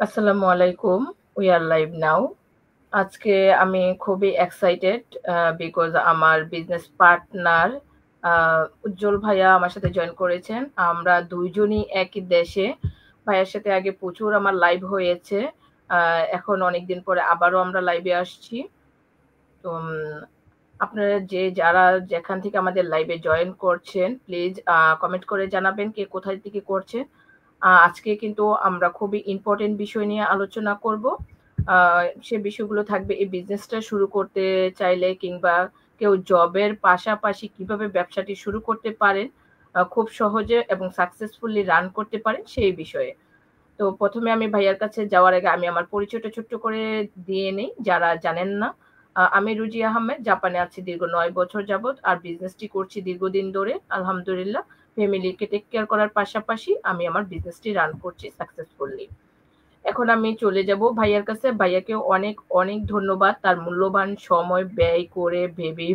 আসসালামু আলাইকুম। We are live নাও। আজকে আমি খুবই এক্সাইটেড বিকজ আমার বিজনেস পার্টনার উজ্জ্বল ভাইয়া আমার সাথে জয়েন করেছেন। আমরা দুইজনই একই দেশে। ভাইয়ার সাথে আগে প্রচুর আমার লাইভ হয়েছে। এখন অনেকদিন পরে আবারও আমরা লাইভে আসছি। তো আপনারা যারা যেখান থেকে আমাদের লাইভে জয়েন করছেন প্লিজ কমেন্ট করে জানাবেন কে কোথায় থেকে করছেন। আজকে কিন্তু আমরা খুবই ইম্পর্টেন্ট বিষয় নিয়ে আলোচনা করব। সে বিষয়গুলো থাকবে এই বিজনেসটা শুরু করতে চাইলে কিংবা কেউ জবের পাশাপাশি কিভাবে ব্যবসাটি শুরু করতে পারেন খুব সহজে এবং সাকসেসফুলি রান করতে পারেন সেই বিষয়ে। তো প্রথমে আমি ভাইয়ার কাছে যাওয়ার আগে আমি আমার পরিচয়টা ছোট্ট করে দিয়ে নেই যারা জানেন না। আমি রুজি আহমেদ, জাপানে আছি দীর্ঘ ৯ বছর যাবৎ আর বিজনেসটি করছি দীর্ঘদিন ধরে আলহামদুলিল্লাহ। ফ্যামিলিকে টেক কেয়ার করার পাশাপাশি আমি আমার বিজনেসটি রান করছি সাকসেসফুলি। এখন আমি চলে যাব ভাইয়ার কাছে। ভাইয়াকে অনেক অনেক ধন্যবাদ তার মূল্যবান সময় ব্যয় করে ভেবে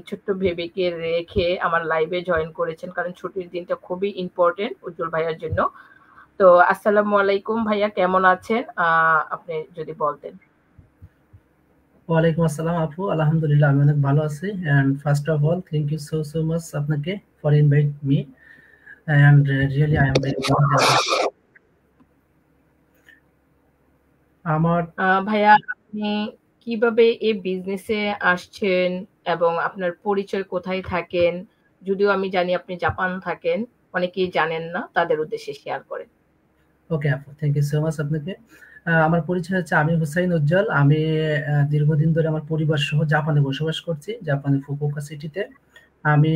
ছোট্ট বেবিকে রেখে আমার লাইভে জয়েন করেছেন কারণ ছুটির দিনটা খুবই ইম্পর্টেন্ট উজ্জ্বল ভাইয়ার জন্য। তো আসসালামু আলাইকুম ভাইয়া, কেমন আছেন? আপনি যদি বলতেন। ওয়ালাইকুম আসসালাম আপু, আলহামদুলিল্লাহ আমি অনেক ভালো আছি। And first of all thank you so much আপনাকে for invite me, and really I am very আমার ভাইয়া, আপনি কিভাবে এই বিজনেসে আসছেন এবং আপনার পরিচয় কোথায় থাকেন? যদিও আমি জানি আপনি জাপান থাকেন, অনেকেই জানেন না, তাদের উদ্দেশ্যে শেয়ার করেন। ওকে আপু, থ্যাংক ইউ সো মাচ আপনাকে। আমার পরিচয় হচ্ছে আমি হুসাইন উজ্জ্বল। আমি দীর্ঘদিন ধরে আমার পরিবার সহ জাপানে বসবাস করছি, জাপানে ফুকুওকা সিটিতে। আমি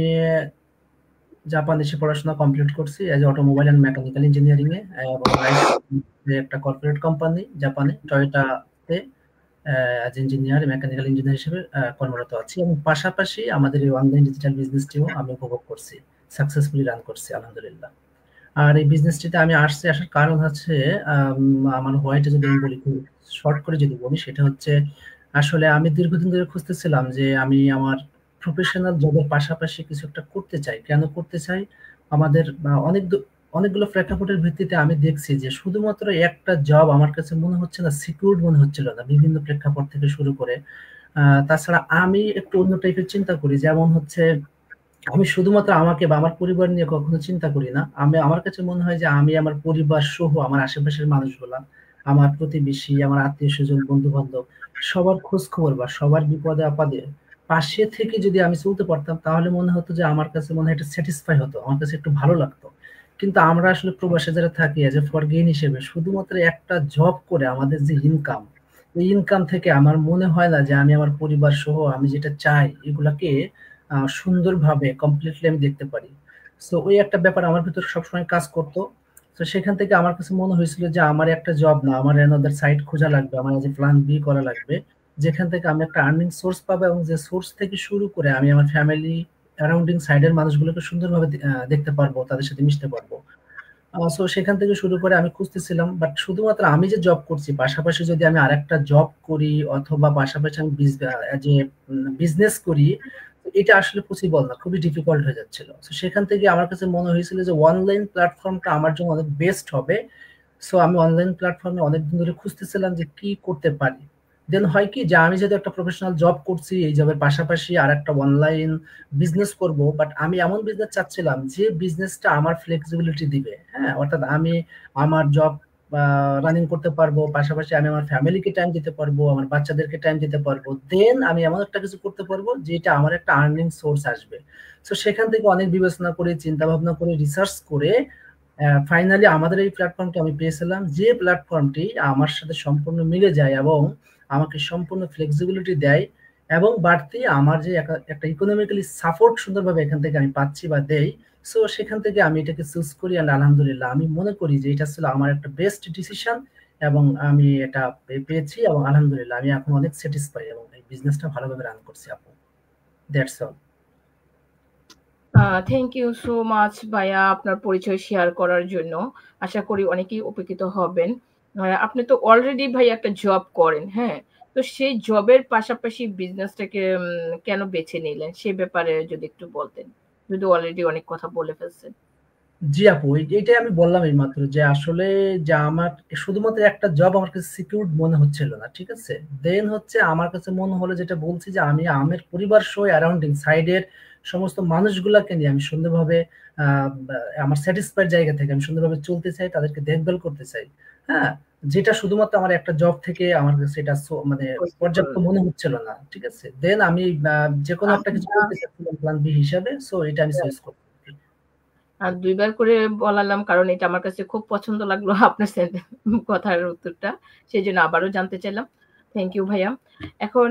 জাপান এসে পড়াশোনা কমপ্লিট করছি as automobile and mechanical engineering এ, এবং একটা কর্পোরেট কোম্পানি জাপানে টয়োটাতে অ্যাজ ইঞ্জিনিয়ার, মেকানিক্যাল ইঞ্জিনিয়ার হিসেবে কর্মরত আছি, এবং পাশাপাশি আমাদের এই অনলাইন ডিজিটাল বিজনেসটিও আমি উপভোগ করছি, সাকসেসফুলি রান করছি আলহামদুলিল্লাহ। আর এই বিজনেসটিতে আমি আসার কারণ হচ্ছে, আমার হোয়াইটে যদি আমি বলি, খুব শর্ট করে যদি বলি, সেটা হচ্ছে আসলে আমি দীর্ঘদিন ধরে খুঁজতেছিলাম যে আমি আমার প্রফেশনাল জবের পাশাপাশি কিছু একটা করতে চাই। কেন করতে চাই? আমাদের অনেকগুলো প্রেক্ষাপটের ভিত্তিতে আমি দেখছি যে শুধুমাত্র একটা জব আমার কাছে মনে হচ্ছে না, সিকিউরড মনে হচ্ছিল না বিভিন্ন প্রেক্ষাপট থেকে শুরু করে। তাছাড়া আমি একটু অন্য টাইপের চিন্তা করি, যেমন হচ্ছে আমি শুধুমাত্র আমাকে বা আমার পরিবার নিয়ে কখনো চিন্তা করি না। আমার কাছে মনে হয় যে আমি আমার পরিবার সহ আমার আশেপাশের মানুষগুলা, আমার প্রতিবেশী, আমার আত্মীয়-স্বজন, বন্ধু-বান্ধব, সবার খোঁজ খবর বা সবার বিপদে আপদে পাশে থেকে যদি আমি চলতে পারতাম, তাহলে মনে হতো যে আমার কাছে মনে হয় একটা স্যাটিসফাই হতো। আমার কাছে একটু ভালো লাগতো। কিন্তু আমরা আসলে প্রবাসে যারা থাকি এজ এ ফরগেইন হিসেবে শুধুমাত্র একটা জব করে আমাদের যে ইনকাম, এই ইনকাম থেকে আমার মনে হয় না যে আমি আমার পরিবার সহ আমি যেটা চাই এগুলাকে সুন্দরভাবে কমপ্লিটলি আমি দেখতে পারি। সো ওই একটা ব্যাপার আমার ভিতর সবসময় কাজ করতো। তো সেখান থেকে আমার কাছে মনে হয়েছিল যে আমার একটা জব না, আমার অ্যানাদার সাইড খোঁজা লাগবে, আমার যে প্ল্যান বি করা লাগবে, যেখান থেকে আমি একটা আর্নিং সোর্স পাবো, এবং যে সোর্স থেকে শুরু করে আমি আমার ফ্যামিলি অ্যারাউন্ডিং সাইডের মানুষগুলোকে সুন্দরভাবে দেখতে পারবো, তাদের সাথে মিশতে পারবো। সো সেখান থেকে শুরু করে আমি খুঁজতেছিলাম, বাট শুধুমাত্র আমি যে জব করছি পাশাপাশি যদি আমি আরেকটা জব করি, অথবা পাশাপাশি আমি যে বিজনেস করি, তো এটা আসলে পসিবল না, খুবই ডিফিকাল্ট হয়ে যাচ্ছিল। তো সেখান থেকে আমার কাছে মনে হয়েছিল যে অনলাইন প্ল্যাটফর্মটা আমার জন্য অনেক বেস্ট হবে। সো আমি অনলাইন প্ল্যাটফর্মে অনেকদিন ধরে খুঁজতেছিলাম যে কি করতে পারি। দেন হয় কি যে আমি যেহেতু একটা প্রফেশনাল জব করছি, এই জবের পাশাপাশি আর একটা অনলাইন বিজনেস করব, বাট আমি এমন বিজনেস চাচ্ছিলাম যে বিজনেসটা আমার ফ্লেক্সিবিলিটি দিবে। হ্যাঁ, অর্থাৎ আমি আমার জব রানিং করতে পারবো, পাশাপাশি আমি আমার ফ্যামিলিকে টাইম দিতে পারবো, আমার বাচ্চাদেরকে টাইম দিতে পারবো, দেন আমি এমন একটা কিছু করতে পারবো যেটা আমার একটা আর্নিং সোর্স আসবে। তো সেখান থেকে অনেক বিবেচনা করে, চিন্তা ভাবনা করে, রিসার্চ করে ফাইনালি আমাদের এই প্ল্যাটফর্মটি আমি পেয়েছিলাম, যে প্ল্যাটফর্মটি আমার সাথে সম্পূর্ণ মিলে যায় এবং আমাকে সম্পূর্ণ ফ্লেক্সিবিলিটি দেয়, এবং বাড়তি আমার যে একটা ইকোনমিক্যালি সাপোর্ট সুন্দরভাবে এখান থেকে আমি পাচ্ছি বা দেই। সো সেখান থেকে আমি এটাকে চুজ করি, এন্ড আলহামদুলিল্লাহ আমি মনে করি যে এটা ছিল আমার একটা বেস্ট ডিসিশন, এবং আমি এটা পেয়েছি, এবং আলহামদুলিল্লাহ আমি এখন অনেক স্যাটিসফাই, এবং এই বিজনেসটা ভালোভাবে রান করছি আপু। That's all. Thank you so much ভাইয়া আপনার পরিচয় শেয়ার করার জন্য। আশা করি অনেকেই উপকৃত হবেন। আপনি তো অলরেডি ভাই একটা জব করেন, হ্যাঁ? তো সেই জবের পাশাপাশি বিজনেসটাকে কেন বেছে নিলেন? সে ব্যাপারে যদি একটু বলতেন। যদি অলরেডি অনেক কথা বলে ফেলছেন। জি আপু, এইটাই আমি বললাম এইমাত্র যে আসলে যে আমার শুধুমাত্র একটা জব আমার কাছে সিকিউরড মনে হচ্ছিল না, ঠিক আছে। দেন হচ্ছে আমার কাছে মনে হলো, যেটা বলছি, যে আমি আমের পরিবার সহ অ্যারাউন্ডিং সাইডের সমস্ত মানুষগুলাকে নিয়ে আমি সুন্দরভাবে আমার স্যাটিসফাইড জায়গা থেকে আমি সুন্দরভাবে চলতে চাই, তাদেরকে দেখভাল করতে চাই। হ্যাঁ, যেটা শুধুমাত্র আমার একটা জব থেকে আমার কাছে এটা মানে পসিবল। পর্যাপ্ত মনে হচ্ছিল না, ঠিক আছে। দেন আমি যে কোনো একটা কিছু আমরা করতে চাচ্ছিলাম প্ল্যান বি হিসাবে, সো এটা আমি চয়েস করতে। ২ বার করে বলালাম কারণ এটা আমার কাছে খুব পছন্দ লাগলো আপনার কথার উত্তরটা। সেজন্য আবারও জানতে চাইলাম। থ্যাংক ইউ ভাইয়া। এখন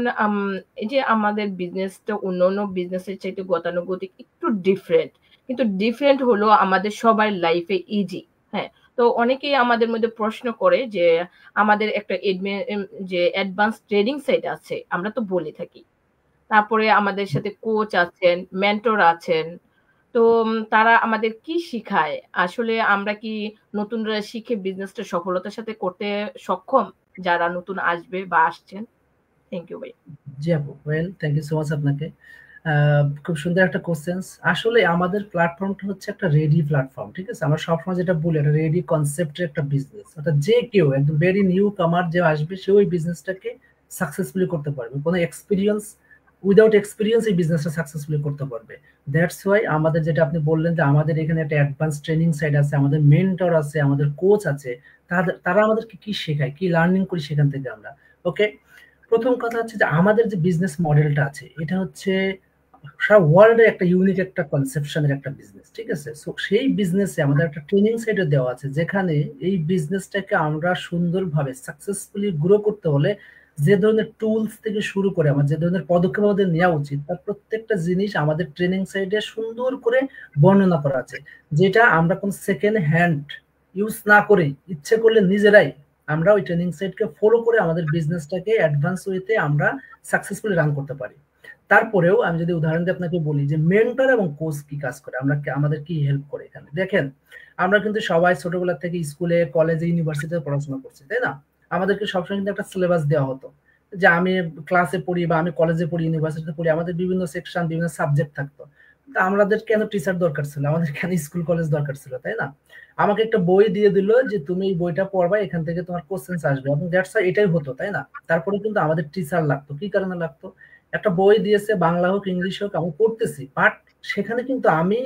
এই যে আমাদের বিজনেসটা অন্যান্য বিজনেসের চাইতে গতানুগতিক একটু ডিফারেন্ট। কিন্তু ডিফারেন্ট হলো আমাদের সবার লাইফে ইজি। হ্যাঁ? তো অনেকেই আমাদের মধ্যে প্রশ্ন করে যে আমাদের একটা যে অ্যাডভান্স ট্রেডিং সাইট আছে, আমরা তো বলে থাকি। তারপরে আমাদের সাথে কোচ আছেন, মেন্টর আছেন। তো তারা আমাদের কি শিখায়? আসলে আমরা কি নতুনরা শিখে বিজনেসটা সফলতার সাথে করতে সক্ষম? যারা নতুন আসবে বা আসছেন? থ্যাংক ইউ ভাই। জি আপু, well thank you so much আপনাকে। খুব সুন্দর একটা কোশ্চেন্স। আসলে আমাদের প্ল্যাটফর্মটা হচ্ছে একটা রেডি প্ল্যাটফর্ম, ঠিক আছে। আমরা সবসময় যেটা বলি, একটা রেডি কনসেপ্টের একটা বিজনেস, অর্থাৎ যে কেউ একদম ভেরি নিউ কামার যে আসবে সে ওই বিজনেসটাকে সাকসেসফুলি করতে পারবে, কোনো এক্সপিরিয়েন্স উইদাউট এক্সপিরিয়েন্স এই বিজনেসটা সাকসেসফুলি করতে পারবে। দ্যাটস ওয়াই আমাদের, যেটা আপনি বললেন, যে আমাদের এখানে একটা অ্যাডভান্স ট্রেনিং সাইট আছে, আমাদের মেন্টর আছে, আমাদের কোচ আছে। তারা আমাদেরকে কি শেখায়, কি লার্নিং করি সেখান থেকে আমরা। ওকে, প্রথম কথা হচ্ছে যে আমাদের যে বিজনেস মডেলটা আছে এটা হচ্ছে সারা ওয়ার্ল্ডে একটা ইউনিক একটা কনসেপশনের একটা বিজনেস, ঠিক আছে। সো সেই বিজনেসে আমাদের একটা ট্রেনিং সেন্টার দেওয়া আছে, যেখানে এই বিজনেসটাকে আমরা সুন্দরভাবে সাকসেসফুলি গ্রো করতে হলে যে ধরনের টুলস থেকে শুরু করে আমার যে ধরনের পদক্ষেপ আমাদের নেওয়া উচিত, তার প্রত্যেকটা জিনিস আমাদের ট্রেনিং সাইটে সুন্দর করে বর্ণনা করা আছে, যেটা আমরা কোন সেকেন্ড হ্যান্ড ইউজ না করে ইচ্ছে করলে নিজেরাই আমরা ওই ট্রেনিং সাইটকে ফলো করে আমাদের বিজনেসটাকে অ্যাডভান্স ওয়েতে আমরা সাকসেসফুলি রান করতে পারি। তারপরেও আমি যদি উদাহরণ দিয়ে আপনাকে বলি যে মেন্টর এবং কোচ কি কাজ করে, আমাদের কি হেল্প করে, এখানে দেখেন, আমরা কিন্তু সবাই ছোটবেলা থেকে স্কুলে, কলেজে, ইউনিভার্সিটিতে পড়াশোনা করছি, তাই না? আমাদেরকে সবসময় কিন্তু একটা সিলেবাস দেওয়া হতো, যে আমি ক্লাসে পড়ি বা আমি কলেজে পড়ি, ইউনিভার্সিটিতে পড়ি, আমাদের বিভিন্ন সেকশন, বিভিন্ন সাবজেক্ট থাকতো। তা আমাদের কেন টিচার দরকার ছিল, আমাদের কেন স্কুল কলেজ দরকার ছিল, তাই না? আমাকে একটা বই দিয়ে দিল যে তুমি এই বইটা পড়বা, এখান থেকে তোমার কোশ্চেন্স আসবে, এবং দ্যাটস এটাই হতো, তাই না? তারপরে কিন্তু আমাদের টিচার লাগতো, কি কারণে লাগতো? একটা বই দিয়েছে, বাংলা হোক ইংলিশ হোক, আমি পড়তেছি, বাট সেখানে কিন্তু আমি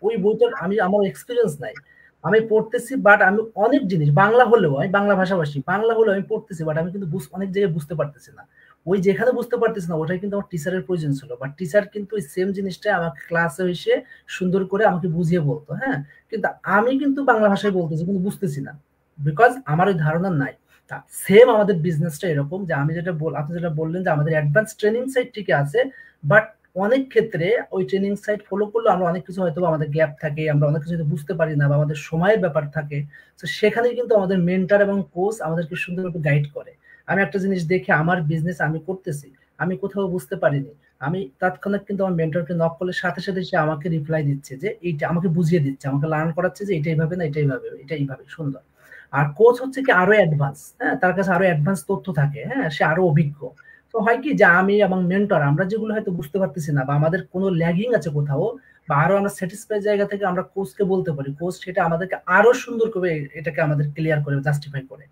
ওই বইটার আমার এক্সপিরিয়েন্স নাই। আমি পড়তেছি, বাট আমি অনেক জিনিস, বাংলা হলেও, আমি বাংলা ভাষাভাষী, বাংলা হলেও আমি পড়তেছি, বাট আমি কিন্তু অনেক জায়গায় বুঝতে পারতেছি না। ওই যেখানে বুঝতে পারতেছি না, ওটাই কিন্তু আমার টিচারের প্রয়োজন ছিল, বাট টিচার কিন্তু ওই সেম জিনিসটা আমাকে ক্লাসে এসে সুন্দর করে আমাকে বুঝিয়ে বলতো। হ্যাঁ, কিন্তু আমি কিন্তু বাংলা ভাষায় বলতেছি কিন্তু বুঝতেছি না, বিকজ আমার ওই ধারণা নাই। সেম আমাদের বিজনেসটা এরকম, যে আমি আপনি যেটা বললেন, যে আমাদের অ্যাডভান্স ট্রেনিং সাইট ঠিকই আছে, বাট অনেক ক্ষেত্রে ওই ট্রেনিং সাইট ফলো করলে আমরা অনেক কিছু হয়তো আমাদের গ্যাপ থাকে, আমরা অনেক কিছু হয়তো বুঝতে পারি না, বা আমাদের সময়ের ব্যাপার থাকে। তো সেখানে কিন্তু আমাদের মেন্টর এবং কোচ আমাদেরকে সুন্দরভাবে গাইড করে। আমি একটা জিনিস দেখে আমার বিজনেস আমি করতেছি, আমি কোথাও বুঝতে পারিনি, আমি তৎক্ষণাৎ কিন্তু আমার মেন্টরকে নক করলে সাথে সাথে সে আমাকে রিপ্লাই দিচ্ছে, যে এইটা আমাকে বুঝিয়ে দিচ্ছে, আমাকে লার্ন করাচ্ছে, যে এটা এইভাবে না, এটা এইভাবে, এটা এইভাবে, সুন্দর। আর কোচ হচ্ছে কি আরো অ্যাডভান্স, হ্যাঁ, তার কাছে আরো অ্যাডভান্স তথ্য থাকে, হ্যাঁ, সে আরো অভিজ্ঞ। তো হয় কি, যে আমি এবং মেন্টর আমরা যেগুলো হয়তো বুঝতে পারতেছি না, বা আমাদের কোনো ল্যাগিং আছে কোথাও, বা আরো আমরা স্যাটিসফাই জায়গা থেকে আমরা কোচকে বলতে পারি, কোচ সেটা আমাদেরকে আরো সুন্দর করে এটাকে আমাদের ক্লিয়ার করে, জাস্টিফাই করে।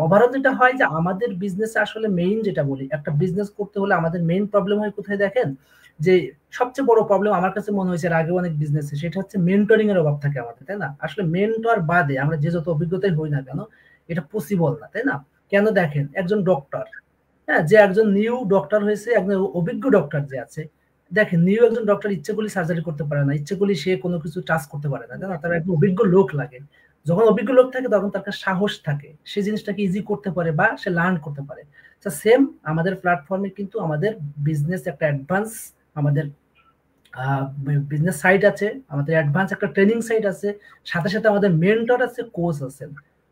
ওভারঅল যেটা হয়, যে আমাদের বিজনেস আসলে মেইন, যেটা বলি, একটা বিজনেস করতে হলে আমাদের মেইন প্রবলেম হয় কোথায় দেখেন, যে সবচেয়ে বড় প্রবলেম আমার কাছে মনে হয়েছে, এর আগে অনেক বিজনেসে, সেটা হচ্ছে মেন্টরিং এর অভাব থাকে আমাদের, তাই না? আসলে মেন্টর বাদে আমরা যে যত অভিজ্ঞতাই হই না কেন, এটা পসিবল না, তাই না? কেন দেখেন, একজন ডক্টর, হ্যাঁ, যে একজন নিউ ডক্টর হয়েছে, একজন অভিজ্ঞ ডক্টর যে আছে, দেখেন, নিউ একজন ডক্টর ইচ্ছে করলে সার্জারি করতে পারে না, ইচ্ছে করলে সে কোনো কিছু টাচ করতে পারে না, তাই না? তার একজন অভিজ্ঞ লোক লাগে। যখন অভিজ্ঞ লোক থাকে তখন তার কাছে সাহস থাকে, সে জিনিসটাকে ইজি করতে পারে বা সে লার্ন করতে পারে। সেম আমাদের প্ল্যাটফর্মে কিন্তু আমাদের বিজনেস একটা অ্যাডভান্স, আমাদের বিজনেস সাইট আছে, আমাদের অ্যাডভান্স একটা ট্রেনিং সাইট আছে, সাথে সাথে আমাদের মেন্টর আছে, কোচ আছেন।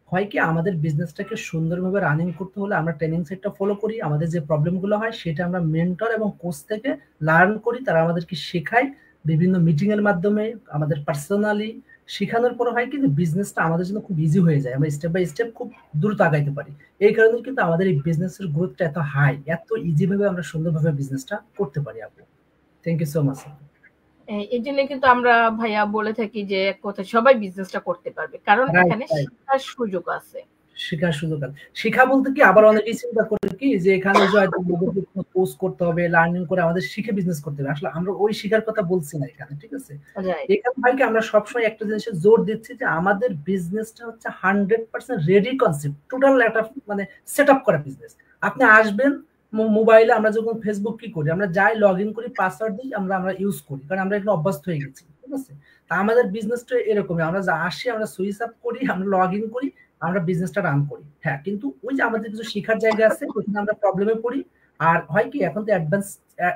হয় কি, আমাদের বিজনেসটাকে সুন্দরভাবে রানিং করতে হলে আমরা ট্রেনিং সাইটটা ফলো করি, আমাদের যে প্রবলেমগুলো হয় সেটা আমরা মেন্টর এবং কোচ থেকে লার্ন করি, তারা আমাদেরকে শেখায় বিভিন্ন মিটিং এর মাধ্যমে, আমাদের পার্সোনালি শেখানোর পর হয় কিন্তু বিজনেসটা আমাদের জন্য খুব ইজি হয়ে যায়, আমরা স্টেপ বাই স্টেপ খুব দ্রুত আগাইতে পারি। এই কারণে কিন্তু আমাদের এই বিজনেসের গ্রোথটা এত হাই, এত ইজি ভাবে আমরা সুন্দরভাবে বিজনেসটা করতে পারি আপু। Thank you so much. এই জন্য কিন্তু আমরা ভাইয়া বলে থাকি যে এক কথা সবাই বিজনেসটা করতে পারবে, কারণ রাইট, এখানে রাইট। শেখার সুযোগ আছে। শেখার সুযোগ আছে। শেখা বলতে কি আবার অনেকেই চিন্তা করে কি যে এখানে যে হয়তো আমাদেরকে কোনো কোর্স করতে হবে, লার্নিং করে আমাদের শিখে বিজনেস করতে হবে। আসলে আমরা ওই শিখার কথা বলছি না এখানে, ঠিক আছে? রাইট। এখানে হয় কি আমরা সবসময় একটা জিনিসে জোর দিচ্ছি যে আমাদের বিজনেসটা হচ্ছে 100% রেডি কনসেপ্ট। টোটাল একটা মানে সেটআপ করা বিজনেস। আপনি আসবেন মোবাইলে আমরা যখন ফেসবুক কি করি? আমরা যাই লগইন করি, পাসওয়ার্ড দিই, আমরা ইউজ করি। কারণ আমরা এখানে অভ্যস্ত হয়ে গেছি। ঠিক আছে? তা আমাদের বিজনেসটা এরকমই। আমরা যা আসি আমরা সুইচ অফ করি, আমরা লগইন করি, আমরা বিজনেসটা রান করি। হ্যাঁ, কিন্তু ওই যে আমাদের কিছু শিখার জায়গা আছে, ওখানে আমরা প্রবলেমে পড়ি। আর হয় কি এখন তো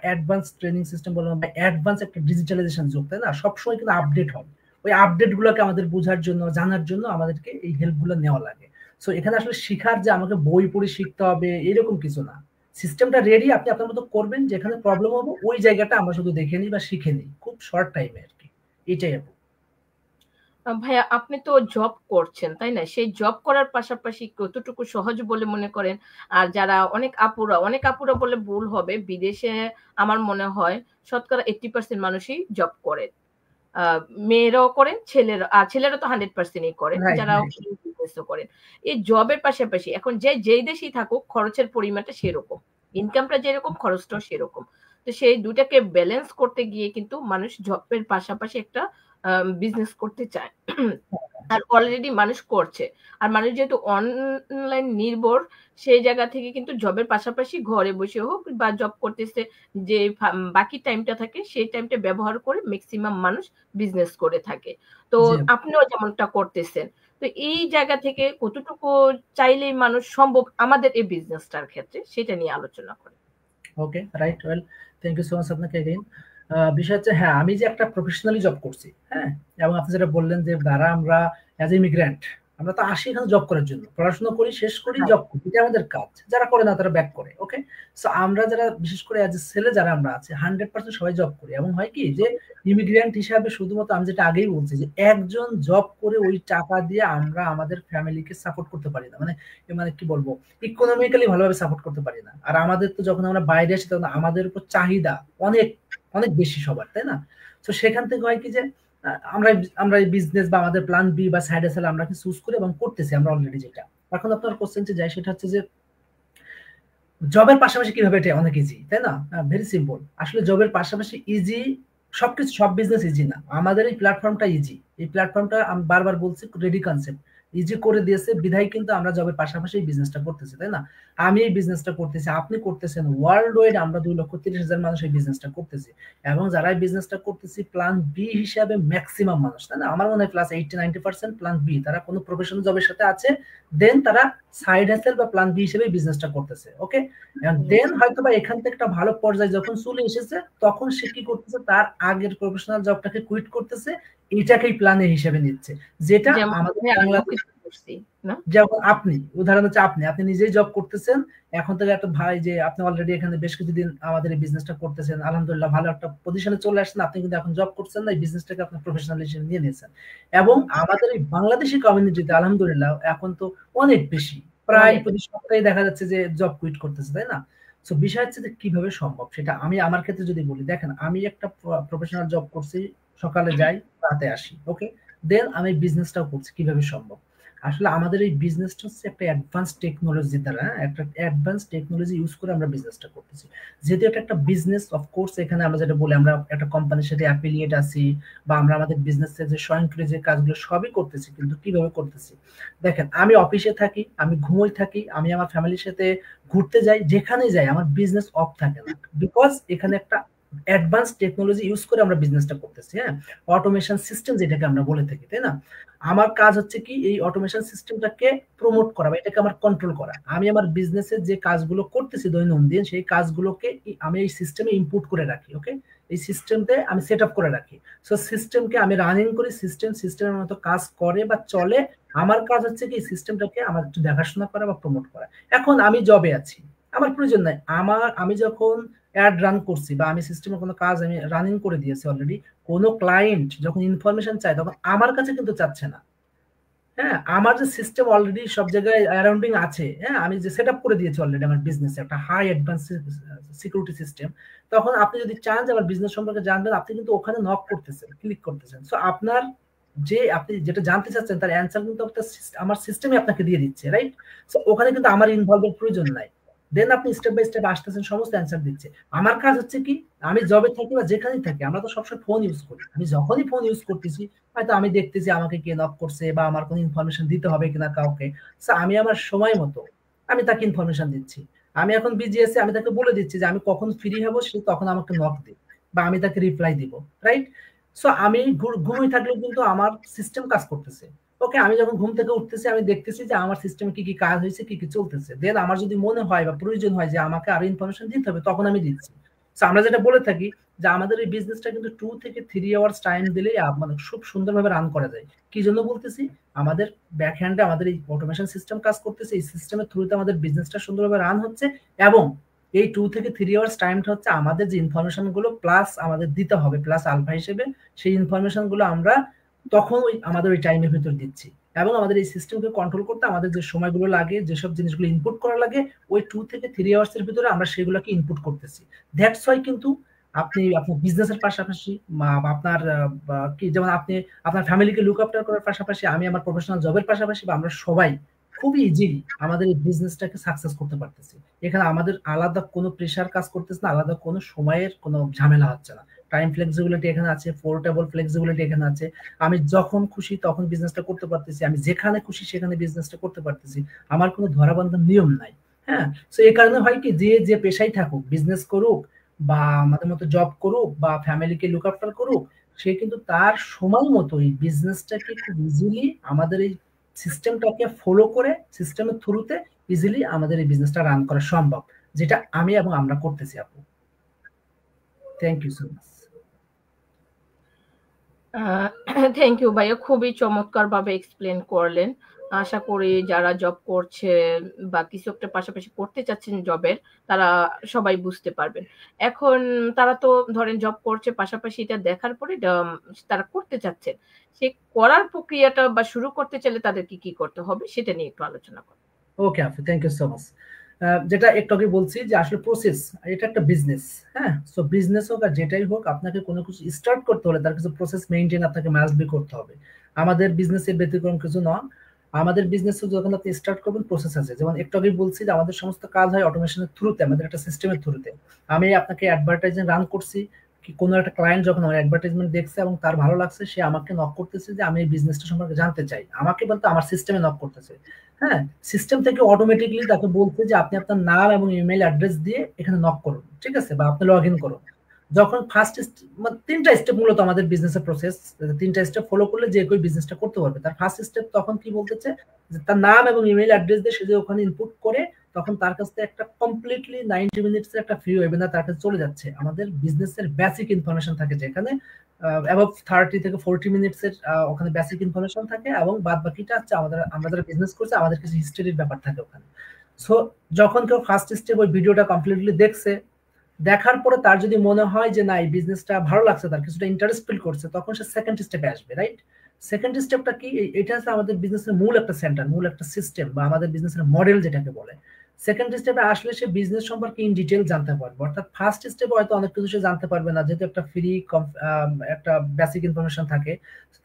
অ্যাডভান্স ট্রেনিং সিস্টেম বললাম বা অ্যাডভান্স একটা ডিজিটালাইজেশন যুগ, তাই না? সবসময় কিন্তু আপডেট হয়। ওই আপডেট গুলোকে আমাদের বোঝার জন্য, জানার জন্য আমাদেরকে এই হেল্প গুলো নেওয়া লাগে। সো এখানে আসলে শিখার যে আমাকে বই পড়ে শিখতে হবে এরকম কিছু না। সিস্টেমটা রেডি, আপনি আপনার মতো করবেন, যেখানে প্রবলেম হবে ওই জায়গাটা আমরা শুধু দেখে নিই বা শিখে নিই খুব শর্ট টাইমে আর কি। এটাই আপু। ভাইয়া আপনি তো জব করছেন, তাই না? সেই জব করার পাশাপাশি কতটুকু সহজ বলে মনে করেন? আর যারা অনেক আপুরা বললে ভুল হবে, বিদেশে আমার মনে হয় শতকরা 80% মানুষই জব করে। মেয়েরাও করেন, ছেলেরা তো 100%ই করেন, রাইট, যারা রাইট। বিজনেসও করেন। এই জবের পাশাপাশি এখন যেই দেশেই থাকুক খরচের পরিমাণটা সেরকম। ইনকামটা যেরকম খরচটাও সেরকম। তো সেই ২ টাকে ব্যালেন্স করতে গিয়ে কিন্তু মানুষ জবের পাশাপাশি একটা বিজনেস করতে চায়। আর অলরেডি মানুষ করছে। আর মানুষ যেহেতু অনলাইন নির্ভর, সেই জায়গা থেকে কিন্তু জবের পাশাপাশি ঘরে বসে হোক বা জব করতেছে, যে বাকি টাইমটা থাকে সেই টাইমটা ব্যবহার করে মেক্সিমাম মানুষ বিজনেস করে থাকে। তো জি। আপনিও যেমনটা করতেছেন। তো এই জায়গা থেকে কতটুকু চাইলেই মানুষ সম্ভব আমাদের এই বিজনেসটার ক্ষেত্রে, সেটা নিয়ে আলোচনা করেন। Okay, right, well, thank you so much আপনাকে এগেইন। বিষয় হচ্ছে, হ্যাঁ, আমি যে একটা প্রফেশনালি জব করছি, হ্যাঁ, এবং আপনি যেটা বললেন যে যারা আমরা অ্যাজ ইমিগ্রেন্ট, আমরা তো আসি এখানে জব করার জন্য, পড়াশোনা করি, শেষ করি, রাইট। জব করি, এটা আমাদের কাজ। যারা করে না তারা ব্যাক করে। ওকে, সো আমরা যারা বিশেষ করে অ্যাজ এ ছেলে যারা আমরা আছি 100% সবাই জব করি। এবং হয় কি যে ইমিগ্রেন্ট হিসাবে শুধুমাত্র আমি যেটা আগেই বলছি যে একজন জব করে ওই টাকা দিয়ে আমরা আমাদের ফ্যামিলিকে সাপোর্ট করতে পারি না। মানে মানে কি বলবো, ইকোনমিক্যালি ভালোভাবে সাপোর্ট করতে পারি না। আর আমাদের তো যখন আমরা বাইরে আসি তখন আমাদের উপর চাহিদা অনেক অনেক বেশি সবার, তাই না? তো সেখান থেকে হয় কি যে আমরা আমরা এই বিজনেস বা আমাদের প্ল্যান বি বা সাইড এসএল আমরা কি চুজ করি এবং করতেছি আমরা অলরেডি যেটা। এখন আপনার কোশ্চেনটি যাই, সেটা হচ্ছে যে জবের পাশাপাশি কিভাবে এটা অনেক ইজি, তাই না? Very simple. আসলে জবের পাশাপাশি ইজি সবকিছু, সব বিজনেস ইজি না। আমাদের এই প্ল্যাটফর্মটা ইজি। এই প্ল্যাটফর্মটা আমি বারবার বলছি রেডি কনসেপ্ট ইজি করে দিয়েছে বিধায় কিন্তু আমরা জবের পাশাপাশি এই বিজনেসটা করতেছি, তাই না? আমি এই বিজনেসটা করতেছি, আপনি করতেছেন, ওয়ার্ল্ড ওয়াইড আমরা 2,30,000 মানুষ এই বিজনেসটা করতেছি। এবং যারা এই বিজনেসটা করতেছি প্ল্যান বি হিসাবে ম্যাক্সিমাম মানুষ, তাই না? আমার মনে হয় প্লাস 80-90% প্ল্যান বি, তারা কোনো প্রফেশনাল জবের সাথে আছে, দেন তারা সাইড হাসেল বা প্ল্যান বি হিসেবে বিজনেসটা করতেছে। ওকে, দেন হয়তো বা এখান থেকে একটা ভালো পর্যায়ে যখন চলে এসেছে তখন সে কি করতেছে, তার আগের প্রফেশনাল জবটাকে কুইট করতেছে, এটাকেই প্ল্যানে হিসেবে নিচ্ছে, যেটা যেমন আমাদের আমিও বাংলাদেশ। কিছু করছি, না? যেমন আপনি, উদাহরণ হচ্ছে আপনি নিজেই জব করতেছেন, এখন থেকে একটা ভাই যে আপনি অলরেডি এখানে বেশ কিছুদিন আমাদের এই বিজনেসটা করতেছেন, আলহামদুলিল্লাহ ভালো একটা পজিশনে চলে আসছেন, আপনি কিন্তু এখন জব করছেন না, এই বিজনেসটাকে আপনি প্রফেশনাল হিসেবে নিয়ে নিয়েছেন। এবং আমাদের এই বাংলাদেশি কমিউনিটিতে আলহামদুলিল্লাহ এখন তো অনেক বেশি, প্রায় অনেক। প্রতি সপ্তাহে দেখা যাচ্ছে যে জব কুইট করতেছে, তাই না? সো বিষয় হচ্ছে যে কিভাবে সম্ভব সেটা আমি আমার ক্ষেত্রে যদি বলি, দেখেন আমি একটা প্রফেশনাল জব করছি, সকালে যাই, রাতে আসি। ওকে, দেন আমি বিজনেসটাও করছি। কিভাবে সম্ভব? আসলে আমাদের এই বিজনেসটা হচ্ছে একটা অ্যাডভান্স টেকনোলজি দ্বারা, একটা অ্যাডভান্স টেকনোলজি ইউজ করে আমরা বিজনেসটা করতেছি। যেহেতু এটা একটা বিজনেস, অফকোর্স এখানে আমরা যেটা বলি আমরা একটা কোম্পানির সাথে অ্যাফিলিয়েট আছি বা আমরা আমাদের বিজনেসের যে স্বয়ংক্রিয় যে কাজগুলো সবই করতেছি, কিন্তু কিভাবে করতেছি? দেখেন, আমি অফিসে থাকি, আমি ঘুমোই থাকি, আমি আমার ফ্যামিলির সাথে ঘুরতে যাই, যেখানে যাই আমার বিজনেস অফ থাকে না, বিকজ এখানে একটা অ্যাডভান্স টেকনোলজি ইউজ করে আমরা বিজনেসটা করতেছি। হ্যাঁ, অটোমেশন সিস্টেম যেটাকে আমরা বলে থাকি, তাই না? আমার কাজ হচ্ছে কি এই অটোমেশন সিস্টেমটাকে প্রমোট করা বা এটাকে আমার কন্ট্রোল করা। আমি আমার বিজনেসের যে কাজগুলো করতেছি দৈনন্দিন, সেই কাজগুলোকে আমি এই সিস্টেমে ইনপুট করে রাখি। ওকে, এই সিস্টেমতে আমি সেট আপ করে রাখি। সো সিস্টেমকে আমি রানিং করি, সিস্টেমের মতো কাজ করে বা চলে। আমার কাজ হচ্ছে কি এই সিস্টেমটাকে আমার একটু দেখাশোনা করা বা প্রমোট করা। এখন আমি জবে আছি, আমার প্রয়োজন নাই। আমি যখন অ্যাড রান করছি বা আমি সিস্টেমের কোনো কাজ আমি রানিং করে দিয়েছি অলরেডি, কোনো ক্লায়েন্ট যখন ইনফরমেশন চায় তখন আমার কাছে কিন্তু চাচ্ছে না, হ্যাঁ, আমার যে সিস্টেম অলরেডি সব জায়গায় অ্যারাউন্ডিং আছে, হ্যাঁ, আমি যে সেট আপ করে দিয়েছি অলরেডি আমার বিজনেসে একটা হাই অ্যাডভান্স সিকিউরিটি সিস্টেম। তখন আপনি যদি চান যে আমার বিজনেস সম্পর্কে জানবেন, আপনি কিন্তু ওখানে নক করতেছেন, ক্লিক করতেছেন। সো আপনার যে আপনি যেটা জানতে চাচ্ছেন তার অ্যান্সার কিন্তু একটা আমার সিস্টেমে আপনাকে দিয়ে দিচ্ছে, রাইট? সো ওখানে কিন্তু আমার ইনভলভের প্রয়োজন নাই। দেন আপনি স্টেপ বাই স্টেপ আসতেছেন, সমস্ত অ্যান্সার দিচ্ছে। আমার কাজ হচ্ছে কি, আমি জবে থাকি বা যেখানেই থাকি, আমরা তো সবসময় ফোন ইউজ করি। আমি যখনই ফোন ইউজ করতেছি, হয়তো আমি দেখতেছি আমাকে কে নক করছে বা আমার কোনো ইনফরমেশন দিতে হবে কিনা কাউকে। সো আমি আমার সময় মতো আমি তাকে ইনফরমেশন দিচ্ছি। আমি এখন বিজি আছি, আমি তাকে বলে দিচ্ছি যে আমি কখন ফ্রি হব, সে তখন আমাকে নক দিই বা আমি তাকে রিপ্লাই দিব, রাইট? সো আমি ঘুমিয়ে থাকলেও কিন্তু আমার সিস্টেম কাজ করতেছে। ওকে, আমি যখন ঘুম থেকে উঠতেছি আমি দেখতেছি যে আমার সিস্টেমে কি কি কাজ হয়েছে, কি কি চলতেছে। দেন আমার যদি মনে হয় বা প্রয়োজন হয় যে আমাকে আরো ইনফরমেশন দিতে হবে, তখন আমি দিচ্ছি। সো আমরা যেটা বলে থাকি যে আমাদের এই বিজনেসটা কিন্তু 2 থেকে 3 আওয়ার্স টাইম দিলেই মানে খুব সুন্দরভাবে রান করা যায়। কি জন্য বলতেছি, আমাদের ব্যাক হ্যান্ডে আমাদের এই অটোমেশন সিস্টেম কাজ করতেছে, এই সিস্টেমের থ্রুতে আমাদের বিজনেসটা সুন্দরভাবে রান হচ্ছে। এবং এই 2 থেকে 3 আওয়ার্স টাইমটা হচ্ছে আমাদের যে ইনফরমেশন গুলো প্লাস আমাদের দিতে হবে প্লাস আলফা হিসেবে, সেই ইনফরমেশন গুলো আমরা তখন ওই আমাদের ওই টাইমের ভিতর দিচ্ছি। এবং আমাদের এই সিস্টেমকে কন্ট্রোল করতে আমাদের যে সময়গুলো লাগে, যেসব জিনিসগুলো ইনপুট করা লাগে, ওই 2 থেকে 3 আওয়ার্স এর ভিতরে আমরা সেগুলোকে ইনপুট করতেছি। দ্যাটস ওয়াই কিন্তু আপনি আপনার বিজনেসের পাশাপাশি আপনার কি যেমন আপনি আপনার ফ্যামিলিকে লুক আফটার করার পাশাপাশি, আমি আমার প্রফেশনাল জবের পাশাপাশি, বা আমরা সবাই খুবই ইজিলি আমাদের এই বিজনেসটাকে সাকসেস করতে পারতেছি। এখানে আমাদের আলাদা কোনো প্রেশার কাজ করতেছে না, আলাদা কোনো সময়ের কোনো ঝামেলা হচ্ছে না। টাইম ফ্লেক্সিবিলিটি এখানে আছে, পোর্টেবল ফ্লেক্সিবিলিটি এখানে আছে। আমি যখন খুশি তখন বিজনেসটা করতে পারতেছি, আমি যেখানে খুশি সেখানে বিজনেসটা করতে পারতেছি। আমার কোনো ধরাবান্ধব নিয়ম নাই। হ্যাঁ, তো এই কারণে হয় কি, যে যে পেশায় থাকুক, বিজনেস করুক বা আমাদের মতো জব করুক বা ফ্যামিলিকে লুক আফটার করুক, সে কিন্তু তার সময় মতো এই বিজনেসটাকে খুব ইজিলি আমাদের এই সিস্টেমটাকে ফলো করে, সিস্টেমের থ্রুতে ইজিলি আমাদের এই বিজনেসটা রান করা সম্ভব, যেটা আমি এবং আমরা করতেছি আপু। Thank you so much. Thank you ভাইয়া, খুবই চমৎকারভাবে এক্সপ্লেন করলেন। আশা করি যারা জব করছে বা কিছু একটা পাশাপাশি করতে চাচ্ছেন জবের, তারা সবাই বুঝতে পারবেন। এখন তারা তো ধরেন জব করছে, পাশাপাশি এটা দেখার পরে তারা করতে চাচ্ছেন। সে করার প্রক্রিয়াটা বা শুরু করতে চাইলে তাদের কি করতে হবে সেটা নিয়ে একটু আলোচনা করেন। ওকে আপু, থ্যাংক ইউ সো মাচ। যেটা একটু আগে বলছি যে আসলে প্রসেস, এটা একটা বিজনেস। হ্যাঁ, সো বিজনেস হোক আর যেটাই হোক, আপনাকে কোনো কিছু স্টার্ট করতে হলে তার কিছু প্রসেস মেনটেন আপনাকে মাস্ট বি করতে হবে। আমাদের বিজনেসের ব্যতিক্রম কিছু না। আমাদের বিজনেস যখন আপনি স্টার্ট করবেন, প্রসেস আছে। যেমন একটু আগে বলছি যে আমাদের সমস্ত কাজ হয় অটোমেশনের থ্রুতে, আমাদের একটা সিস্টেমের থ্রুতে। আমি আপনাকে অ্যাডভার্টাইজিং রান করছি, কি কোনো একটা ক্লায়েন্ট যখন আমার অ্যাডভার্টাইজমেন্ট দেখছে এবং তার ভালো লাগছে, সে আমাকে নক করতেছে যে আমি এই বিজনেসটা সম্পর্কে জানতে চাই। আমাকে বলতে আমার সিস্টেমে নক করতেছে। হ্যাঁ, সিস্টেম থেকে অটোমেটিকলি তাকে বলছে যে আপনি আপনার নাম এবং ইমেল অ্যাড্রেস দিয়ে এখানে নক করুন, ঠিক আছে, বা আপনি লগ ইন করুন। যখন ফার্স্ট 3টা স্টেপ মূলত আমাদের বিজনেসের প্রসেস, 3টা স্টেপ ফলো করলে যে কেউ বিজনেসটা করতে পারবে। তার ফার্স্ট স্টেপ তখন কি বলতেছে, যে তার নাম এবং ইমেল অ্যাড্রেস দিয়ে সে যে ওখানে ইনপুট করে, তখন তার কাছ থেকে একটা কমপ্লিটলি 90 মিনিটস এর একটা ফ্রি ওয়েবিনার তার কাছে চলে যাচ্ছে। আমাদের বিজনেসের বেসিক ইনফরমেশন থাকে যেখানে অ্যাবাভ 30 থেকে 40 মিনিটস এর ওখানে বেসিক ইনফরমেশন থাকে, এবং বাদ বাকিটা হচ্ছে আমরা যারা বিজনেস করছি আমাদের কিছু হিস্ট্রির ব্যাপার থাকে ওখানে। সো যখন কেউ ফার্স্ট স্টেপ ওই ভিডিওটা কমপ্লিটলি দেখছে, দেখার পরে তার যদি মনে হয় যে না, এই বিজনেসটা ভালো লাগছে, তার কিছুটা ইন্টারেস্ট ফিল করছে, তখন সে সেকেন্ড স্টেপে আসবে, রাইট? সেকেন্ড স্টেপটা কি, এটা হচ্ছে আমাদের বিজনেসের মূল একটা সেন্টার, মূল একটা সিস্টেম, বা আমাদের বিজনেসের মডেল যেটাকে বলে। সেকেন্ড স্টেপে আসলে সে বিজনেস সম্পর্কে ইন ডিটেল জানতে পারবে। অর্থাৎ ফার্স্ট স্টেপে হয়তো অনেক কিছু সে জানতে পারবে না, যেহেতু একটা ফ্রি একটা বেসিক ইনফরমেশন থাকে।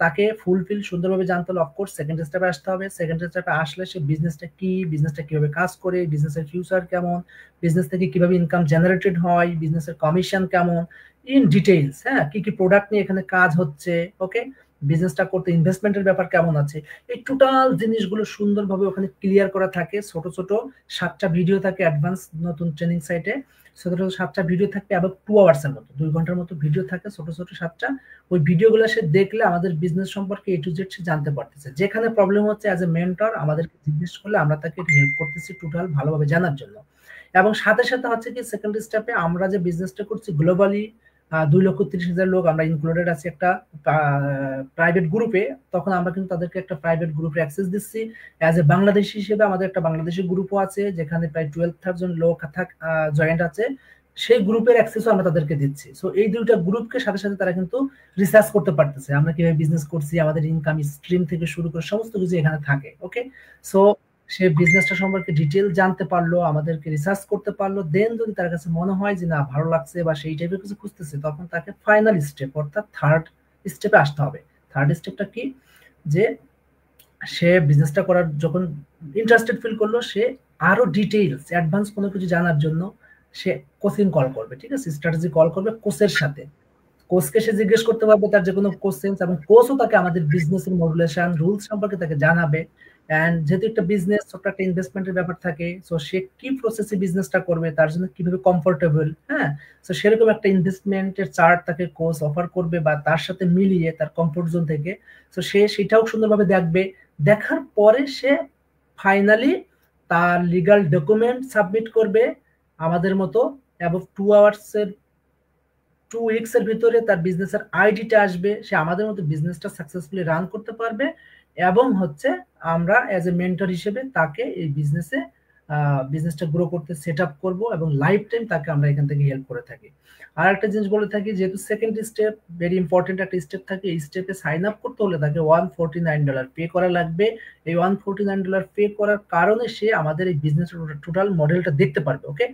তাকে ফুলফিল সুন্দরভাবে জানতে হলে অফকোর্স সেকেন্ড স্টেপে আসতে হবে। সেকেন্ড স্টেপে আসলে সে বিজনেসটা কি, বিজনেসটা কিভাবে কাজ করে, বিজনেসের ফিউচার কেমন, বিজনেস থেকে কিভাবে ইনকাম জেনারেটেড হয়, বিজনেসের কমিশন কেমন, ইন ডিটেইলস, হ্যাঁ, কি কি প্রোডাক্ট নিয়ে এখানে কাজ হচ্ছে, ওকে, বিজনেসটা করতে ইনভেস্টমেন্টের ব্যাপার কেমন আছে, এই টোটাল জিনিসগুলো সুন্দরভাবে ওখানে ক্লিয়ার করা থাকে। ছোট ছোট 7টা ভিডিও থাকে অ্যাডভান্স নতুন ট্রেনিং সাইটে। ছোট ছোট 7টা ভিডিও থাকবে, আবার 2 আওয়ার্স এর মতো, 2 ঘন্টার মতো ভিডিও থাকে, ছোট ছোট 7টা। ওই ভিডিওগুলো সে দেখলে আমাদের বিজনেস সম্পর্কে এ টু জেড সে জানতে পারতেছে। যেখানে প্রবলেম হচ্ছে, অ্যাজ এ মেন্টর আমাদেরকে জিজ্ঞেস করলে আমরা তাকে হেল্প করতেছি টোটাল ভালোভাবে জানার জন্য। এবং সাথে সাথে হচ্ছে কি, সেকেন্ড স্টেপে আমরা যে বিজনেসটা করছি গ্লোবালি 2,30,000 লোক আমরা ইনক্লুডেড আছি একটা প্রাইভেট গ্রুপে। তখন আমরা কিন্তু তাদেরকে একটা প্রাইভেট গ্রুপে অ্যাক্সেস দিচ্ছি। অ্যাজ এ বাংলাদেশি হিসেবে আমাদের একটা বাংলাদেশি গ্রুপও আছে, যেখানে প্রায় 12,000 লোক জয়েন্ট আছে। সেই গ্রুপের অ্যাক্সেসও আমরা তাদেরকে দিচ্ছি। সো এই দুইটা গ্রুপকে সাথে সাথে তারা কিন্তু রিসার্চ করতে পারতেছে আমরা কিভাবে বিজনেস করছি, আমাদের ইনকাম স্ট্রিম থেকে শুরু করে সমস্ত কিছু এখানে থাকে। ওকে, সো সে বিজনেসটা সম্পর্কে ডিটেল জানতে পারলো, আমাদেরকে রিসার্চ করতে পারলো, দেন যদি তার কাছে মনে হয় যে না ভালো লাগছে বা সেই টাইপের কিছু খুঁজতেছে, তখন তাকে ফাইনাল স্টেপ অর্থাৎ থার্ড স্টেপে আসতে হবে। থার্ড স্টেপটা কি, যে সে বিজনেসটা করার যখন ইন্টারেস্টেড ফিল করলো, সে আরো ডিটেইলস অ্যাডভান্স কোনো কিছু জানার জন্য সে কোচিং কল করবে, ঠিক আছে, স্ট্র্যাটেজি কল করবে কোচের সাথে। কোচকে সে জিজ্ঞেস করতে পারবে তার যে কোনো কোশ্চেন্স, এবং কোচও তাকে আমাদের বিজনেসের মডুলেশন রুলস সম্পর্কে তাকে জানাবে। এন্ড যেহেতু একটা বিজনেস, ছোট্ট একটা ইনভেস্টমেন্টের ব্যাপার থাকে, সো সে কি প্রসেসে বিজনেসটা করবে, তার জন্য কিভাবে কমফোর্টেবল, হ্যাঁ, সো সেরকম একটা ইনভেস্টমেন্টের চার্ট তাকে কোচ অফার করবে বা তার সাথে মিলিয়ে তার কমফোর্ট জোন থেকে। সো সে সেটাও সুন্দরভাবে দেখবে। দেখার পরে সে ফাইনালি তার লিগাল ডকুমেন্ট সাবমিট করবে আমাদের মতো। অ্যাবভ 2 আওয়ার্স এর 2 উইকস এর ভিতরে তার বিজনেসের আইডিটা আসবে, সে আমাদের মতো বিজনেসটা সাকসেসফুলি রান করতে পারবে। এবং হচ্ছে আমরা অ্যাজ এ মেন্টর হিসেবে তাকে এই বিজনেসটা গ্রো করতে সেট আপ করবো, এবং লাইফ টাইম তাকে আমরা এখান থেকে হেল্প করে থাকি। আর একটা জিনিস বলে থাকি, যেহেতু সেকেন্ড স্টেপ ভেরি ইম্পর্টেন্ট একটা স্টেপ থাকে, এই স্টেপে সাইন আপ করতে হলে তাকে $149 পে করা লাগবে। এই $149 পে করার কারণে সে আমাদের এই বিজনেস টোটাল মডেলটা দেখতে পারবে। ওকে,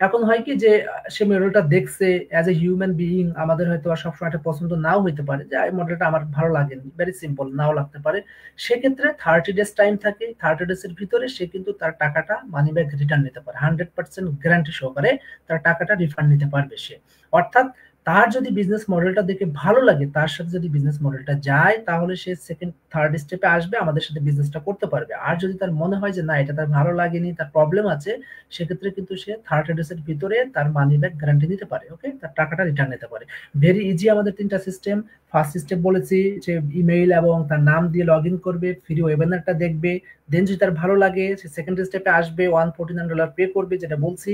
এখন হয় কি যে সে মডেলটা দেখছে অ্যাজ এ হিউম্যান বিইং, আমাদের হয়তো আর সবসময় এটা পছন্দ নাও হইতে পারে, যে এই মডেলটা আমার ভালো লাগেনি, ভেরি সিম্পল, নাও লাগতে পারে। সেক্ষেত্রে 30 ডেজ টাইম থাকে, 30 ডেজ এর ভিতরে সে কিন্তু তার টাকাটা মানি ব্যাক রিটার্ন নিতে পারে, 100% গ্যারান্টি সহকারে তার টাকাটা রিফান্ড নিতে পারবে সে। অর্থাৎ তার যদি বিজনেস মডেলটা দেখে ভালো লাগে, তার সাথে যদি বিজনেস মডেলটা যায়, তাহলে সে সেকেন্ড থার্ড স্টেপে আসবে, আমাদের সাথে বিজনেসটা করতে পারবে। আর যদি তার মনে হয় যে না এটা তার ভালো লাগেনি, তার প্রবলেম আছে, সেক্ষেত্রে কিন্তু সে 30 ডেজ এর ভিতরে তার মানি ব্যাক গ্যারান্টি নিতে পারে। ওকে, তার টাকাটা রিটার্ন নিতে পারে। ভেরি ইজি আমাদের 3টা সিস্টেম। ফার্স্ট স্টেপ বলেছি যে ইমেইল এবং তার নাম দিয়ে লগ ইন করবে, ফ্রি ওয়েবিনারটা দেখবে, দেন যদি তার ভালো লাগে সে সেকেন্ড স্টেপে আসবে, $149 পে করবে যেটা বলছি,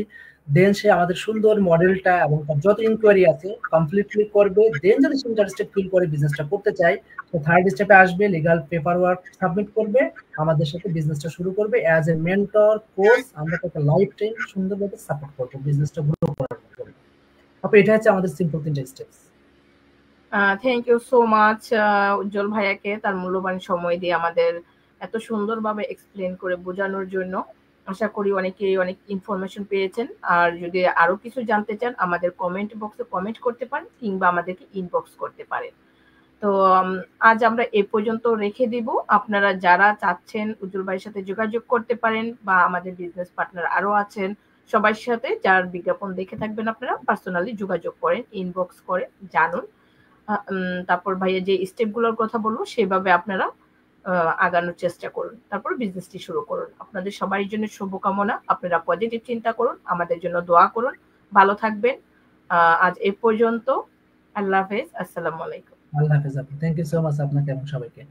দেন সে আমাদের সুন্দর মডেলটা এবং তার যত ইনকোয়ারি আছে কমপ্লিটলি করবে। দেন যদি সে ইন্টারেস্টেড ফিল করে বিজনেসটা করতে চায়, তো থার্ড স্টেপে আসবে, লিগাল পেপার ওয়ার্ক সাবমিট করবে, আমাদের সাথে বিজনেসটা শুরু করবে। অ্যাজ এ মেন্টর কোচ আমরা তাকে লাইফ টাইম সুন্দরভাবে সাপোর্ট করবো বিজনেসটা গ্রো করার জন্য। আপনি এটা হচ্ছে আমাদের সিম্পল 3টা steps. Thank you so much Ujjwal ভাইয়াকে তার মূল্যবান সময় দিয়ে আমাদের এত সুন্দরভাবে এক্সপ্লেন করে বোঝানোর জন্য। আশা করি অনেকেই অনেক ইনফরমেশন পেয়েছেন। আর যদি আরো কিছু জানতে চান আমাদের কমেন্ট বক্সে কমেন্ট করতে পারেন কিংবা আমাদেরকে ইনবক্স করতে পারেন। তো আজ আমরা এ পর্যন্ত রেখে দিব। আপনারা যারা চাচ্ছেন উজ্জ্বল ভাইয়ের সাথে যোগাযোগ করতে পারেন, বা আমাদের বিজনেস পার্টনার আরো আছেন সবার সাথে যার বিজ্ঞাপন দেখে থাকবেন, আপনারা পার্সোনালি যোগাযোগ করেন, ইনবক্স করে জানুন। তারপর ভাইয়া যে স্টেপগুলোর কথা বলবো সেভাবে আপনারা আগানোর চেষ্টা করুন, তারপর বিজনেসটি শুরু করুন। আপনাদের সবার জন্য শুভকামনা, আপনারা পজিটিভ চিন্তা করুন, আমাদের জন্য দোয়া করুন, ভালো থাকবেন। আজ এ পর্যন্ত। আল্লাহ হাফেজ, আসসালামু আলাইকুম। আল্লাহ হাফেজ আপু, থ্যাংক ইউ সো মাচ আপনাকে এবং সবাইকে।